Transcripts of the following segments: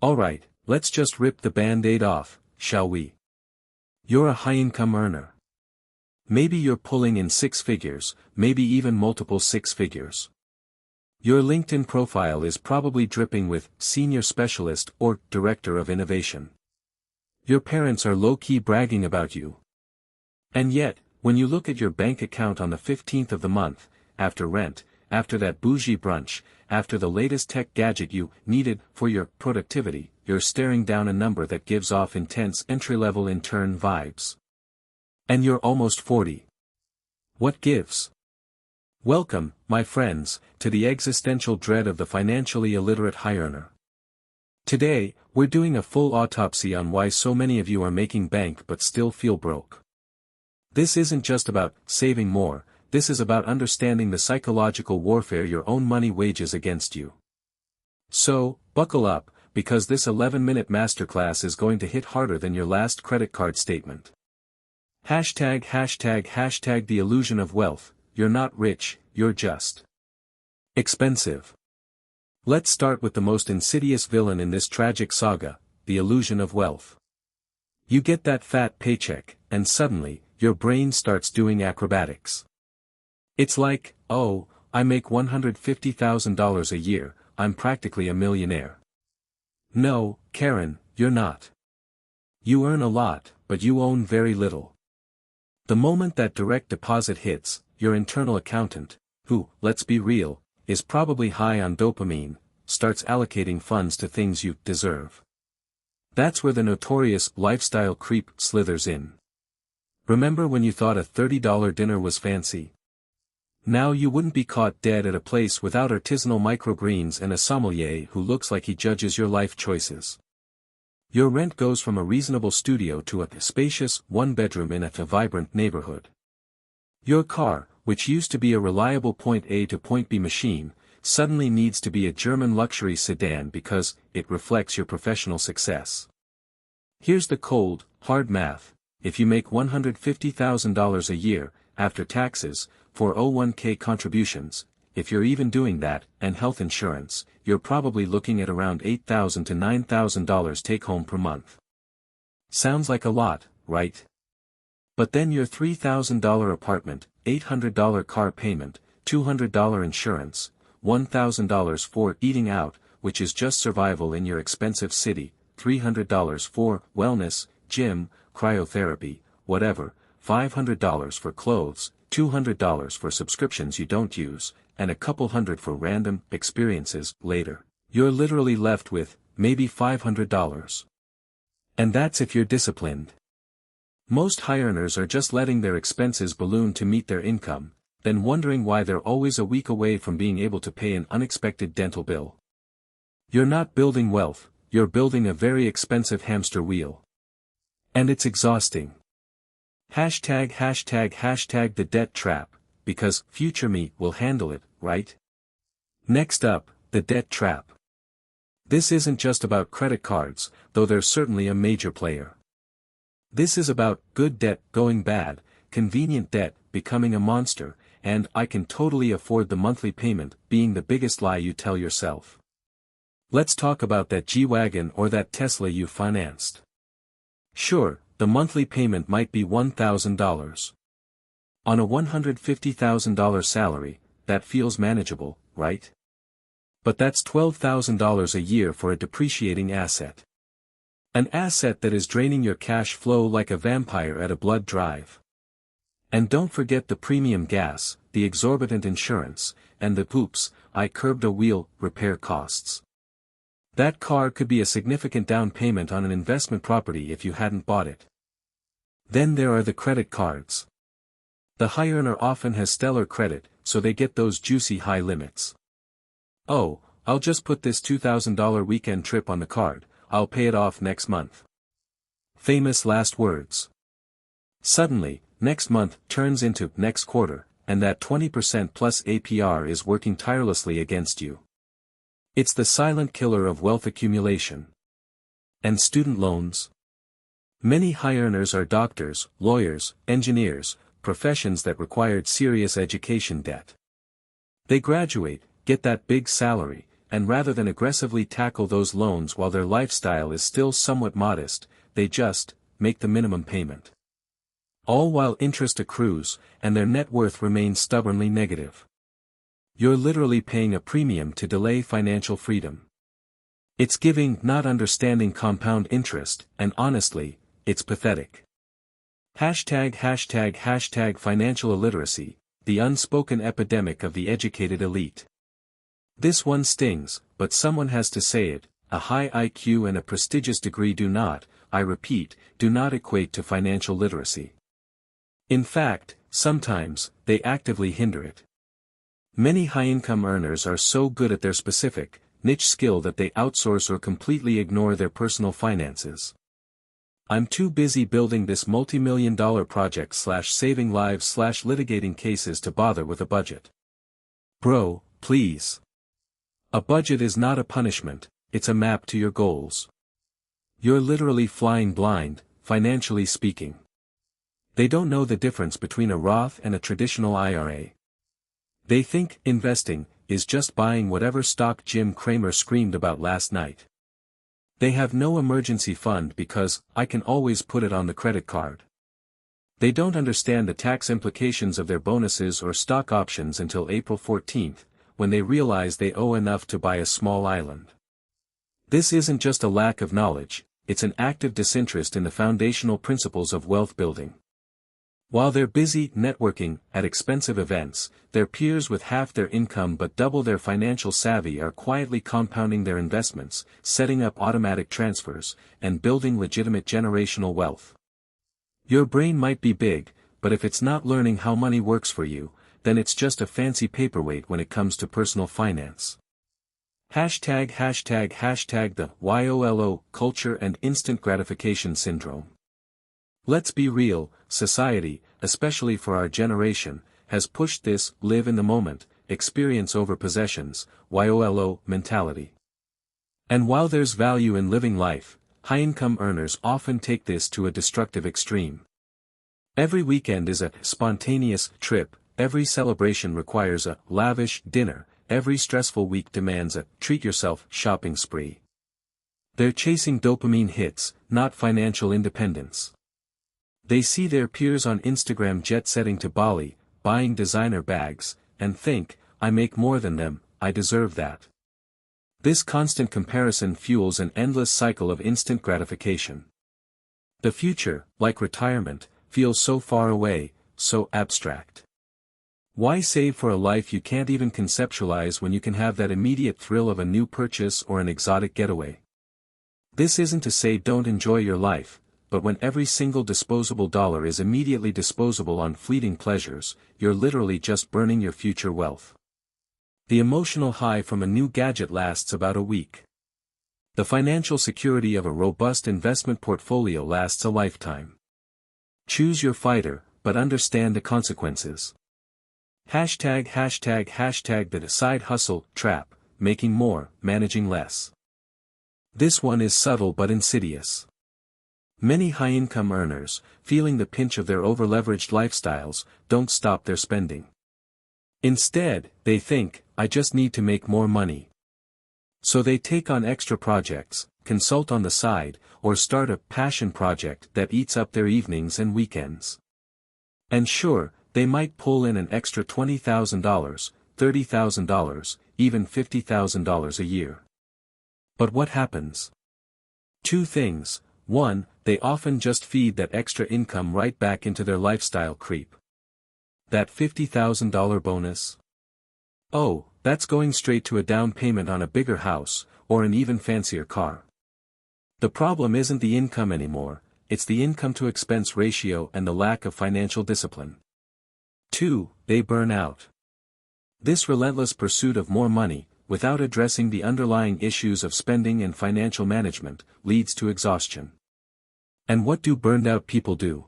Alright, let's just rip the band-aid off, shall we? You're a high-income earner. Maybe you're pulling in six figures, maybe even multiple six figures. Your LinkedIn profile is probably dripping with Senior Specialist or Director of Innovation. Your parents are low-key bragging about you. And yet, when you look at your bank account on the 15th of the month, after rent, after that bougie brunch, after the latest tech gadget you needed for your productivity, you're staring down a number that gives off intense entry-level intern vibes. And you're almost 40. What gives? Welcome, my friends, to the existential dread of the financially illiterate high earner. Today, we're doing a full autopsy on why so many of you are making bank but still feel broke. This isn't just about saving more, this is about understanding the psychological warfare your own money wages against you. So, buckle up, because this 11-minute masterclass is going to hit harder than your last credit card statement. Hashtag the illusion of wealth, you're not rich, you're just expensive. Let's start with the most insidious villain in this tragic saga, the illusion of wealth. You get that fat paycheck, and suddenly, your brain starts doing acrobatics. It's like, oh, I make $150,000 a year, I'm practically a millionaire. No, Karen, you're not. You earn a lot, but you own very little. The moment that direct deposit hits, your internal accountant, who, let's be real, is probably high on dopamine, starts allocating funds to things you deserve. That's where the notorious lifestyle creep slithers in. Remember when you thought a $30 dinner was fancy? Now you wouldn't be caught dead at a place without artisanal microgreens and a sommelier who looks like he judges your life choices. Your rent goes from a reasonable studio to a spacious one-bedroom in a vibrant neighborhood. Your car, which used to be a reliable point A to point B machine, suddenly needs to be a German luxury sedan because it reflects your professional success. Here's the cold, hard math. If you make $150,000 a year, after taxes, 401k contributions, if you're even doing that, and health insurance, you're probably looking at around $8,000 to $9,000 take-home per month. Sounds like a lot, right? But then your $3,000 apartment, $800 car payment, $200 insurance, $1,000 for eating out, which is just survival in your expensive city, $300 for wellness, gym, cryotherapy, whatever, $500 for clothes, $200 for subscriptions you don't use, and a couple hundred for random experiences later. You're literally left with, maybe $500. And that's if you're disciplined. Most high earners are just letting their expenses balloon to meet their income, then wondering why they're always a week away from being able to pay an unexpected dental bill. You're not building wealth, you're building a very expensive hamster wheel. And it's exhausting. Hashtag the debt trap, because future me will handle it, right? Next up, the debt trap. This isn't just about credit cards, though they're certainly a major player. This is about good debt going bad, convenient debt becoming a monster, and I can totally afford the monthly payment being the biggest lie you tell yourself. Let's talk about that G-Wagon or that Tesla you financed. Sure, the monthly payment might be $1,000. On a $150,000 salary, that feels manageable, right? But that's $12,000 a year for a depreciating asset. An asset that is draining your cash flow like a vampire at a blood drive. And don't forget the premium gas, the exorbitant insurance, and the oops, I curbed a wheel repair costs. That car could be a significant down payment on an investment property if you hadn't bought it. Then there are the credit cards. The high earner often has stellar credit, so they get those juicy high limits. Oh, I'll just put this $2,000 weekend trip on the card, I'll pay it off next month. Famous last words. Suddenly, next month turns into next quarter, and that 20% plus APR is working tirelessly against you. It's the silent killer of wealth accumulation. And student loans? Many high earners are doctors, lawyers, engineers, professions that required serious education debt. They graduate, get that big salary, and rather than aggressively tackle those loans while their lifestyle is still somewhat modest, they just make the minimum payment. All while interest accrues, and their net worth remains stubbornly negative. You're literally paying a premium to delay financial freedom. It's giving, not understanding compound interest, and honestly, it's pathetic. Hashtag financial illiteracy, the unspoken epidemic of the educated elite. This one stings, but someone has to say it. A high IQ and a prestigious degree do not, I repeat, do not equate to financial literacy. In fact, sometimes, they actively hinder it. Many high-income earners are so good at their specific, niche skill that they outsource or completely ignore their personal finances. I'm too busy building this multi-million-dollar project / saving lives / litigating cases to bother with a budget. Bro, please. A budget is not a punishment, it's a map to your goals. You're literally flying blind, financially speaking. They don't know the difference between a Roth and a traditional IRA. They think investing is just buying whatever stock Jim Cramer screamed about last night. They have no emergency fund because I can always put it on the credit card. They don't understand the tax implications of their bonuses or stock options until April 14th, when they realize they owe enough to buy a small island. This isn't just a lack of knowledge, it's an active disinterest in the foundational principles of wealth building. While they're busy networking at expensive events, their peers with half their income but double their financial savvy are quietly compounding their investments, setting up automatic transfers, and building legitimate generational wealth. Your brain might be big, but if it's not learning how money works for you, then it's just a fancy paperweight when it comes to personal finance. Hashtag the YOLO culture and instant gratification syndrome. Let's be real, society, especially for our generation, has pushed this live in the moment, experience over possessions, YOLO mentality. And while there's value in living life, high-income earners often take this to a destructive extreme. Every weekend is a spontaneous trip, every celebration requires a lavish dinner, every stressful week demands a treat-yourself shopping spree. They're chasing dopamine hits, not financial independence. They see their peers on Instagram jet-setting to Bali, buying designer bags, and think, I make more than them, I deserve that. This constant comparison fuels an endless cycle of instant gratification. The future, like retirement, feels so far away, so abstract. Why save for a life you can't even conceptualize when you can have that immediate thrill of a new purchase or an exotic getaway? This isn't to say don't enjoy your life, but when every single disposable dollar is immediately disposable on fleeting pleasures, you're literally just burning your future wealth. The emotional high from a new gadget lasts about a week. The financial security of a robust investment portfolio lasts a lifetime. Choose your fighter, but understand the consequences. Hashtag the side hustle trap, making more, managing less. This one is subtle but insidious. Many high-income earners, feeling the pinch of their over-leveraged lifestyles, don't stop their spending. Instead, they think, I just need to make more money. So they take on extra projects, consult on the side, or start a passion project that eats up their evenings and weekends. And sure, they might pull in an extra $20,000, $30,000, even $50,000 a year. But what happens? Two things. One, they often just feed that extra income right back into their lifestyle creep. That $50,000 bonus? Oh, that's going straight to a down payment on a bigger house, or an even fancier car. The problem isn't the income anymore, it's the income-to-expense ratio and the lack of financial discipline. 2, they burn out. This relentless pursuit of more money, without addressing the underlying issues of spending and financial management, leads to exhaustion. And what do burned-out people do?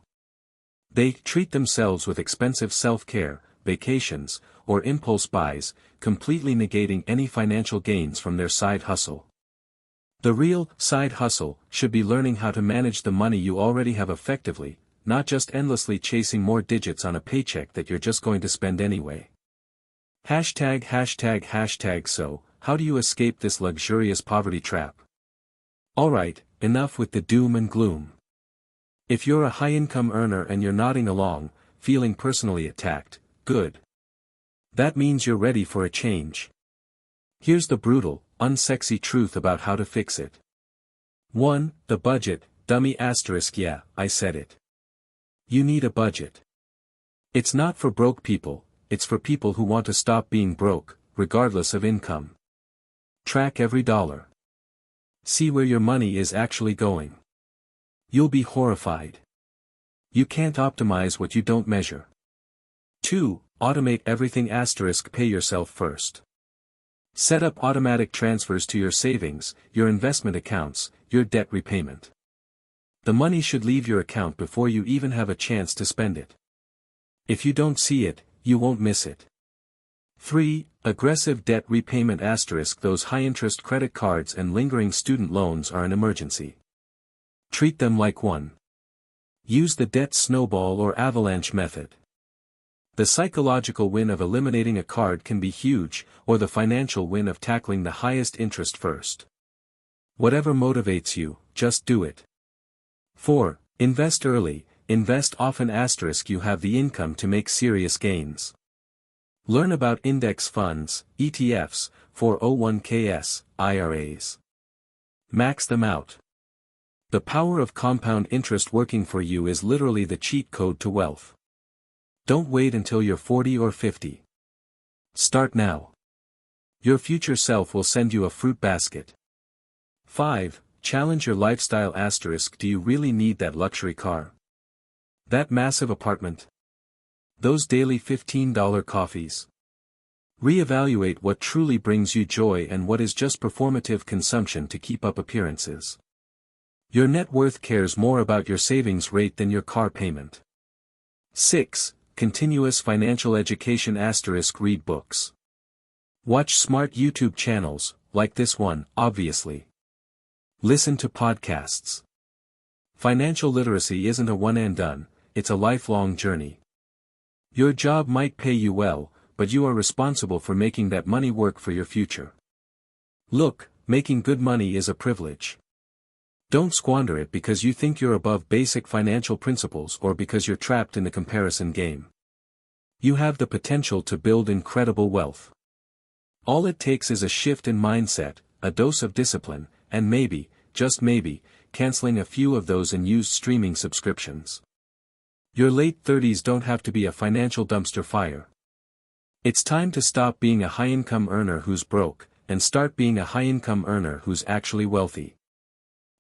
They treat themselves with expensive self-care, vacations, or impulse buys, completely negating any financial gains from their side hustle. The real side hustle should be learning how to manage the money you already have effectively, not just endlessly chasing more digits on a paycheck that you're just going to spend anyway. Hashtag so, how do you escape this luxurious poverty trap? Alright, enough with the doom and gloom. If you're a high-income earner and you're nodding along, feeling personally attacked, good. That means you're ready for a change. Here's the brutal, unsexy truth about how to fix it. 1. The budget, dummy asterisk yeah, I said it. You need a budget. It's not for broke people, it's for people who want to stop being broke, regardless of income. Track every dollar. See where your money is actually going. You'll be horrified. You can't optimize what you don't measure. 2. Automate everything asterisk pay yourself first. Set up automatic transfers to your savings, your investment accounts, your debt repayment. The money should leave your account before you even have a chance to spend it. If you don't see it, you won't miss it. 3. Aggressive debt repayment asterisk those high-interest credit cards and lingering student loans are an emergency. Treat them like one. Use the debt snowball or avalanche method. The psychological win of eliminating a card can be huge, or the financial win of tackling the highest interest first. Whatever motivates you, just do it. 4. Invest early, invest often asterisk you have the income to make serious gains. Learn about index funds, ETFs, 401ks, IRAs. Max them out. The power of compound interest working for you is literally the cheat code to wealth. Don't wait until you're 40 or 50. Start now. Your future self will send you a fruit basket. 5. Challenge your lifestyle asterisk do you really need that luxury car? That massive apartment? Those daily $15 coffees? Reevaluate what truly brings you joy and what is just performative consumption to keep up appearances. Your net worth cares more about your savings rate than your car payment. 6. Continuous financial education asterisk read books. Watch smart YouTube channels, like this one, obviously. Listen to podcasts. Financial literacy isn't a one and done, it's a lifelong journey. Your job might pay you well, but you are responsible for making that money work for your future. Look, making good money is a privilege. Don't squander it because you think you're above basic financial principles or because you're trapped in the comparison game. You have the potential to build incredible wealth. All it takes is a shift in mindset, a dose of discipline, and maybe, just maybe, canceling a few of those unused streaming subscriptions. Your late 30s don't have to be a financial dumpster fire. It's time to stop being a high-income earner who's broke, and start being a high-income earner who's actually wealthy.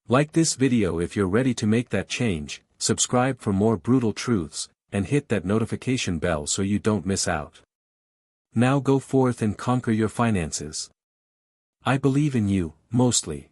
Like this video if you're ready to make that change, subscribe for more brutal truths, and hit that notification bell so you don't miss out. Now go forth and conquer your finances. I believe in you, mostly.